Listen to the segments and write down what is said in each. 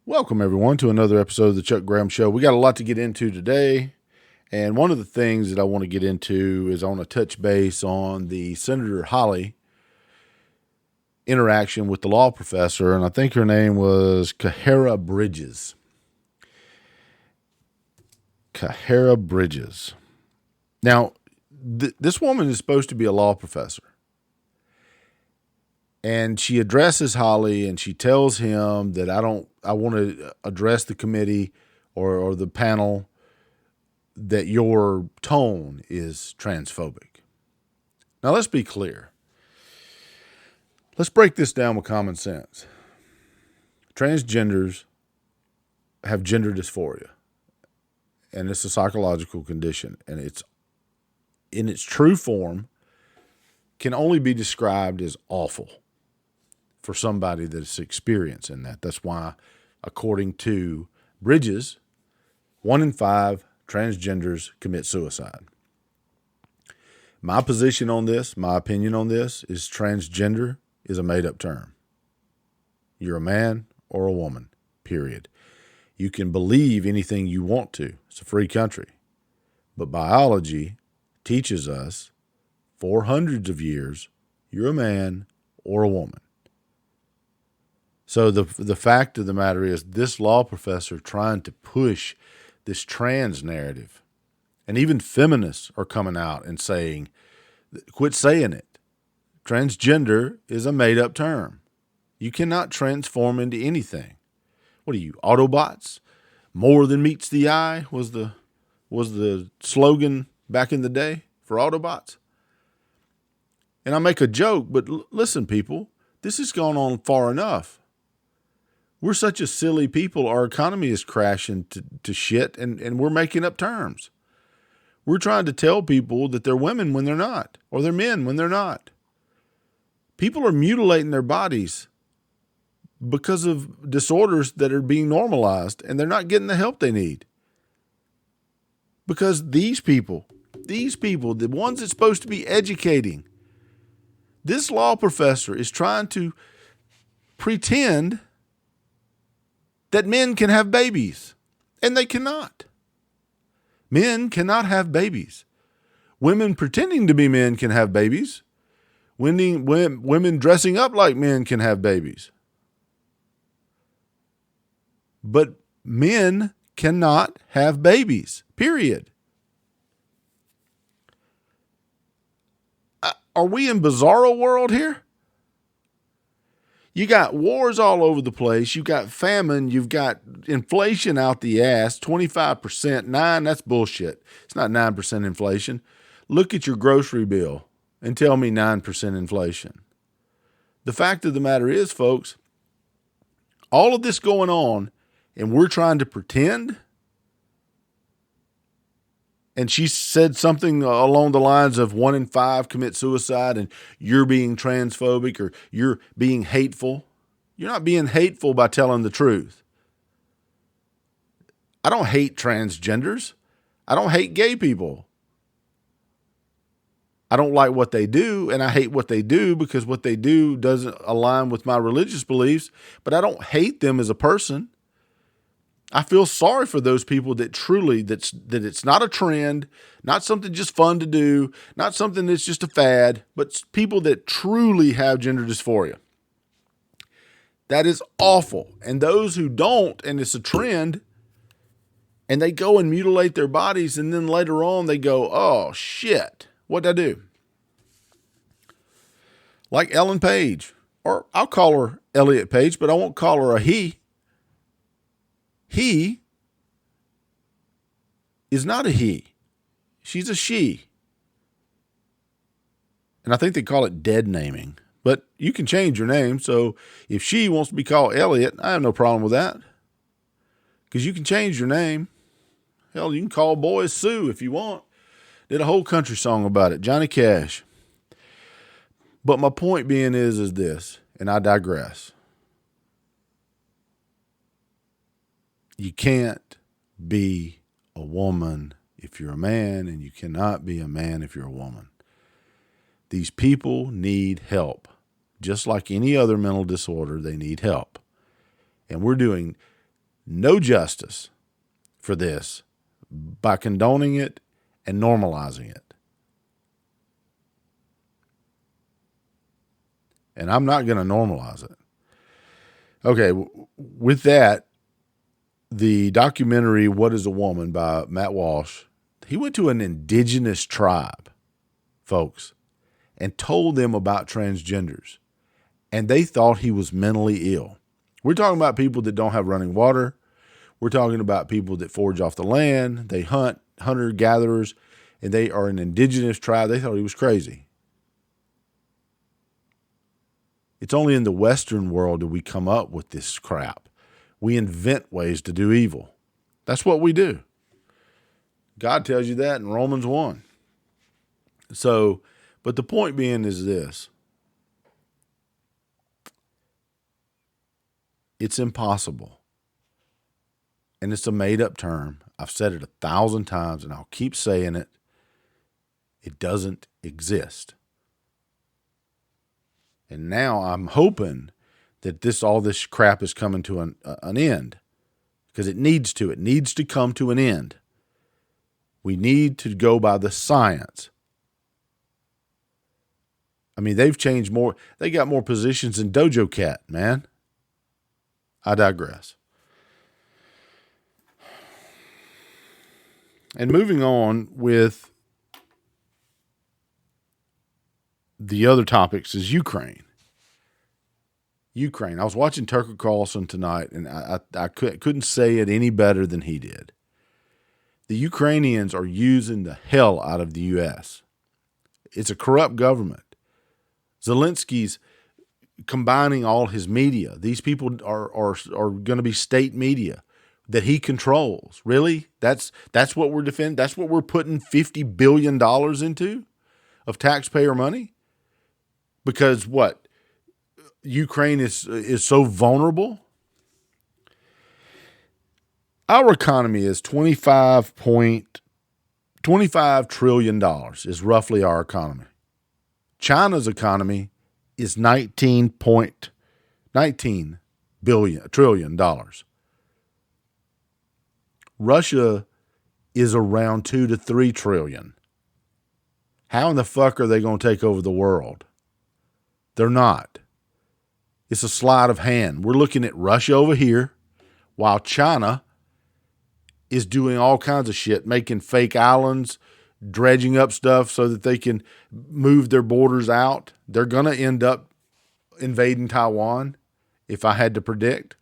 Welcome, everyone, to another episode of the Chuck Graham Show. We got a lot to get into today, and one of the things that I want to get into is I want to touch base on the Senator Hawley interaction with the law professor, and I think her name was Khiara Bridges. Khiara Bridges. Now, this woman is supposed to be a law professor. And she addresses Hawley and she tells him that I want to address the committee or the panel that your tone is transphobic. Now, let's be clear. Let's break this down with common sense. Transgenders have gender dysphoria, and it's a psychological condition, and it's in its true form can only be described as awful for somebody that's experiencing that. That's why, according to Bridges, 1 in 5 transgenders commit suicide. My position on this, my opinion on this, is transgender is a made-up term. You're a man or a woman, period. You can believe anything you want to. It's a free country. But biology teaches us for hundreds of years, you're a man or a woman. So the fact of the matter is this law professor trying to push this trans narrative, and even feminists are coming out and saying, quit saying it. Transgender is a made-up term. You cannot transform into anything. What are you, Autobots? More than meets the eye was the slogan back in the day for Autobots. And I make a joke, but listen, people, this has gone on far enough. We're such a silly people. Our economy is crashing to shit, and we're making up terms. We're trying to tell people that they're women when they're not, or they're men when they're not. People are mutilating their bodies because of disorders that are being normalized, and they're not getting the help they need. Because these people, the ones that's supposed to be educating, this law professor is trying to pretend that men can have babies, and they cannot. Men cannot have babies. Women pretending to be men can have babies. Women dressing up like men can have babies. But men cannot have babies, period. Are we in bizarro world here? You got wars all over the place. You got famine. You've got inflation out the ass, 25%. 9, that's bullshit. It's not 9% inflation. Look at your grocery bill and tell me 9% inflation. The fact of the matter is, folks, all of this going on, and we're trying to pretend. And she said something along the lines of 1 in 5 commit suicide and you're being transphobic or you're being hateful. You're not being hateful by telling the truth. I don't hate transgenders. I don't hate gay people. I don't like what they do, and I hate what they do because what they do doesn't align with my religious beliefs, but I don't hate them as a person. I feel sorry for those people that truly, that it's not a trend, not something just fun to do, not something that's just a fad, but people that truly have gender dysphoria. That is awful. And those who don't, and it's a trend, and they go and mutilate their bodies, and then later on they go, oh, shit, what'd I do? Like Ellen Page, or I'll call her Elliot Page, but I won't call her a he. He is not a he. She's a she. And I think they call it dead naming. But you can change your name. So if she wants to be called Elliot, I have no problem with that. Because you can change your name. Hell, you can call boys Sue if you want. Did a whole country song about it. Johnny Cash. But my point being is this, and I digress. You can't be a woman if you're a man, and you cannot be a man if you're a woman. These people need help. Just like any other mental disorder, they need help. And we're doing no justice for this by condoning it and normalizing it. And I'm not going to normalize it. Okay, with that, the documentary What is a Woman by Matt Walsh, he went to an indigenous tribe, folks, and told them about transgenders. And they thought he was mentally ill. We're talking about people that don't have running water. We're talking about people that forage off the land. They hunt, hunter-gatherers, and they are an indigenous tribe. They thought he was crazy. It's only in the Western world that we come up with this crap. We invent ways to do evil. That's what we do. God tells you that in Romans 1. So, but the point being is this. It's impossible. And it's a made-up term. I've said it 1,000 times, and I'll keep saying it. It doesn't exist. And now I'm hoping that all this crap is coming to an end, because it needs to. It needs to come to an end. We need to go by the science. I mean, they've changed more. They got more positions than Dojo Cat, man. I digress. And moving on with the other topics is Ukraine. I was watching Tucker Carlson tonight, and I couldn't say it any better than he did. The Ukrainians are using the hell out of the U.S. It's a corrupt government. Zelensky's combining all his media. These people are going to be state media that he controls. Really? That's what we're defending? That's what we're putting $50 billion into of taxpayer money? Because what? Ukraine is so vulnerable? Our economy is $25 trillion is roughly our economy. China's economy is $19 trillion. Russia is around 2 to 3 trillion. How in the fuck are they going to take over the world? They're not. It's a sleight of hand. We're looking at Russia over here while China is doing all kinds of shit, making fake islands, dredging up stuff so that they can move their borders out. They're going to end up invading Taiwan, if I had to predict.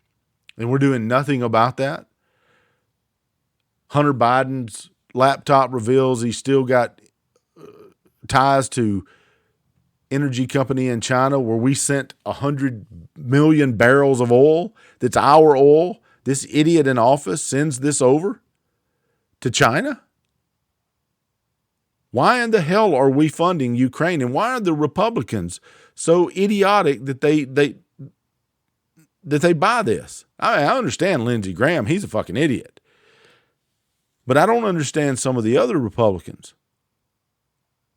And we're doing nothing about that. Hunter Biden's laptop reveals he's still got ties to energy company in China where we sent 100 million barrels of oil. That's our oil. This idiot in office sends this over to China. Why in the hell are we funding Ukraine? And why are the Republicans so idiotic that they buy this? I understand Lindsey Graham. He's a fucking idiot. But I don't understand some of the other Republicans.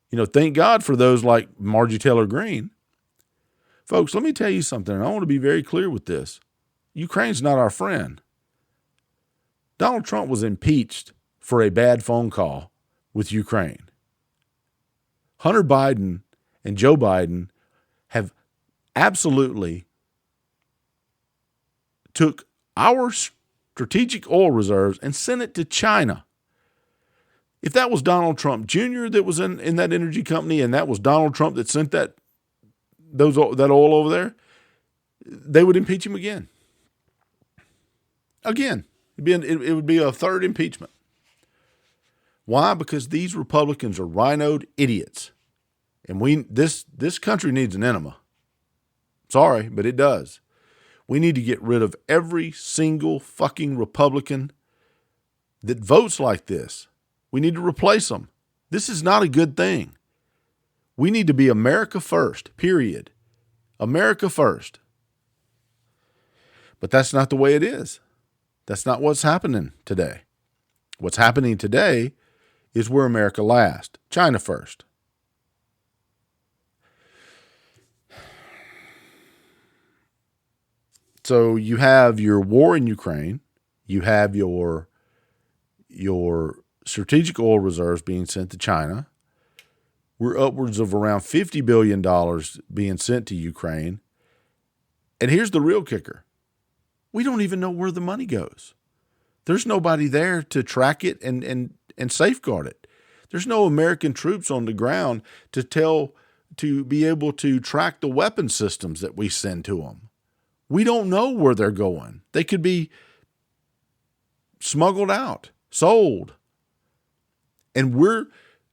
You know, thank God for those like Marjorie Taylor Greene. Folks, let me tell you something, and I want to be very clear with this. Ukraine's not our friend. Donald Trump was impeached for a bad phone call with Ukraine. Hunter Biden and Joe Biden have absolutely took our strategic oil reserves and sent it to China. If that was Donald Trump Jr. that was in that energy company, and that was Donald Trump that sent that oil over there, they would impeach him again. Again. It would be a third impeachment. Why? Because these Republicans are rhinoed idiots. And this country needs an enema. Sorry, but it does. We need to get rid of every single fucking Republican that votes like this. We need to replace them. This is not a good thing. We need to be America first, period. America first. But that's not the way it is. That's not what's happening today. What's happening today is we're America last, China first. So you have your war in Ukraine, You have your strategic oil reserves being sent to China. We're upwards of around $50 billion being sent to Ukraine. And here's the real kicker. We don't even know where the money goes. There's nobody there to track it and safeguard it. There's no American troops on the ground to be able to track the weapon systems that we send to them. We don't know where they're going. They could be smuggled out, sold. And we're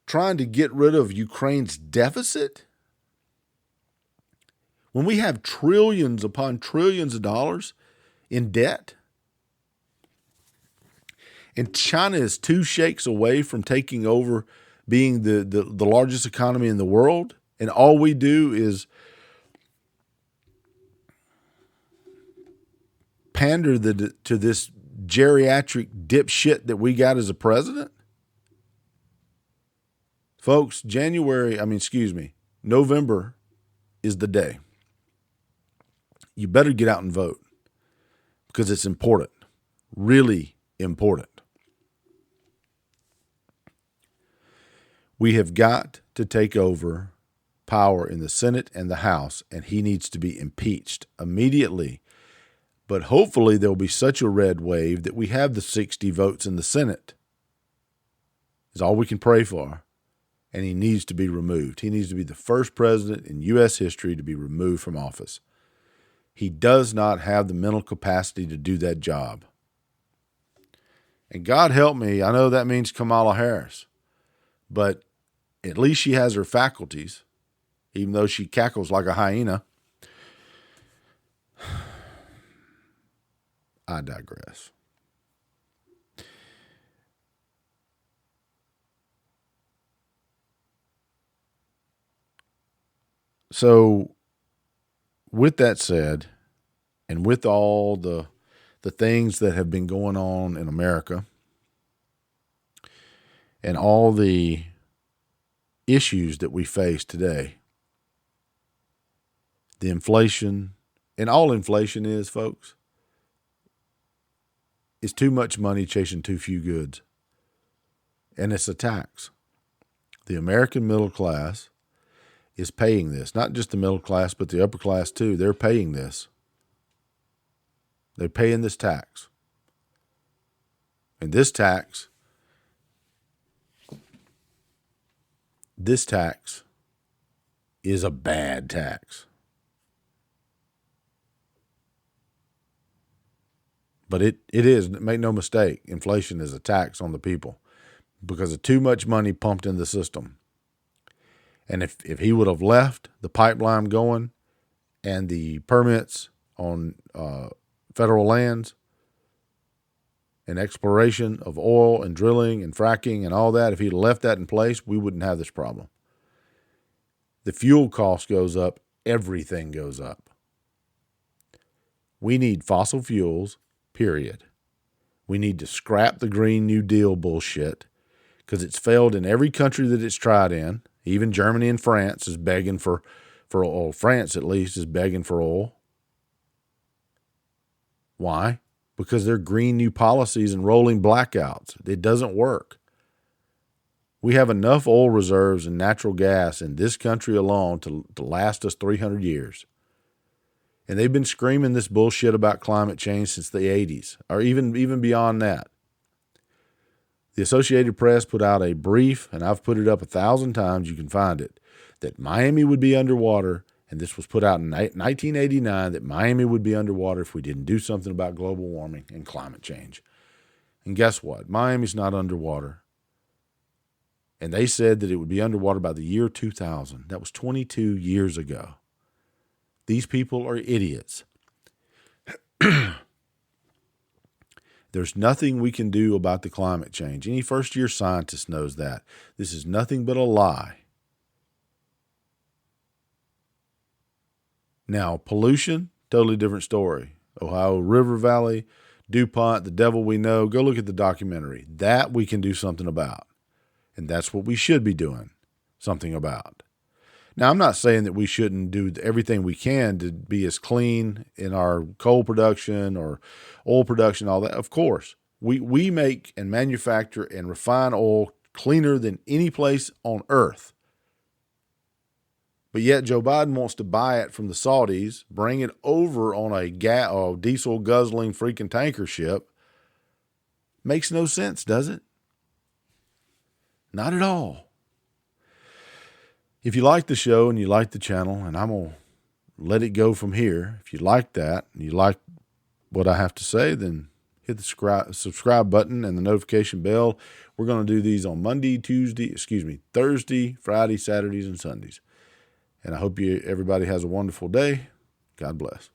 trying to get rid of Ukraine's deficit when we have trillions upon trillions of dollars in debt. And China is 2 shakes away from taking over being the largest economy in the world. And all we do is pander to this geriatric dipshit that we got as a president. Folks, November is the day. You better get out and vote because it's important, really important. We have got to take over power in the Senate and the House, and he needs to be impeached immediately. But hopefully there'll be such a red wave that we have the 60 votes in the Senate. Is all we can pray for. And he needs to be removed. He needs to be the first president in U.S. history to be removed from office. He does not have the mental capacity to do that job. And God help me, I know that means Kamala Harris. But at least she has her faculties, even though she cackles like a hyena. I digress. So, with that said, and with all the things that have been going on in America, and all the issues that we face today, the inflation, and all inflation is, folks, is too much money chasing too few goods. And it's a tax. The American middle class is paying this. Not just the middle class, but the upper class too. They're paying this. They're paying this tax. And this tax is a bad tax. But it is, make no mistake, inflation is a tax on the people because of too much money pumped in the system. And if he would have left the pipeline going and the permits on federal lands and exploration of oil and drilling and fracking and all that, if he'd left that in place, we wouldn't have this problem. The fuel cost goes up, everything goes up. We need fossil fuels, period. We need to scrap the Green New Deal bullshit because it's failed in every country that it's tried in. Even Germany and France is begging for oil. France, at least, is begging for oil. Why? Because they're Green New policies and rolling blackouts. It doesn't work. We have enough oil reserves and natural gas in this country alone to last us 300 years. And they've been screaming this bullshit about climate change since the 80s, or even beyond that. The Associated Press put out a brief, and I've put it up 1,000 times, you can find it, that Miami would be underwater, and this was put out in 1989, that Miami would be underwater if we didn't do something about global warming and climate change. And guess what? Miami's not underwater. And they said that it would be underwater by the year 2000. That was 22 years ago. These people are idiots. There's nothing we can do about the climate change. Any first-year scientist knows that. This is nothing but a lie. Now, pollution, totally different story. Ohio River Valley, DuPont, the devil we know. Go look at the documentary. That we can do something about. And that's what we should be doing something about. Now, I'm not saying that we shouldn't do everything we can to be as clean in our coal production or oil production, all that. Of course, we make and manufacture and refine oil cleaner than any place on earth. But yet Joe Biden wants to buy it from the Saudis, bring it over on a diesel guzzling freaking tanker ship. Makes no sense, does it? Not at all. If you like the show and you like the channel, and I'm going to let it go from here. If you like that and you like what I have to say, then hit the subscribe button and the notification bell. We're going to do these on Thursday, Friday, Saturdays, and Sundays. And I hope everybody has a wonderful day. God bless.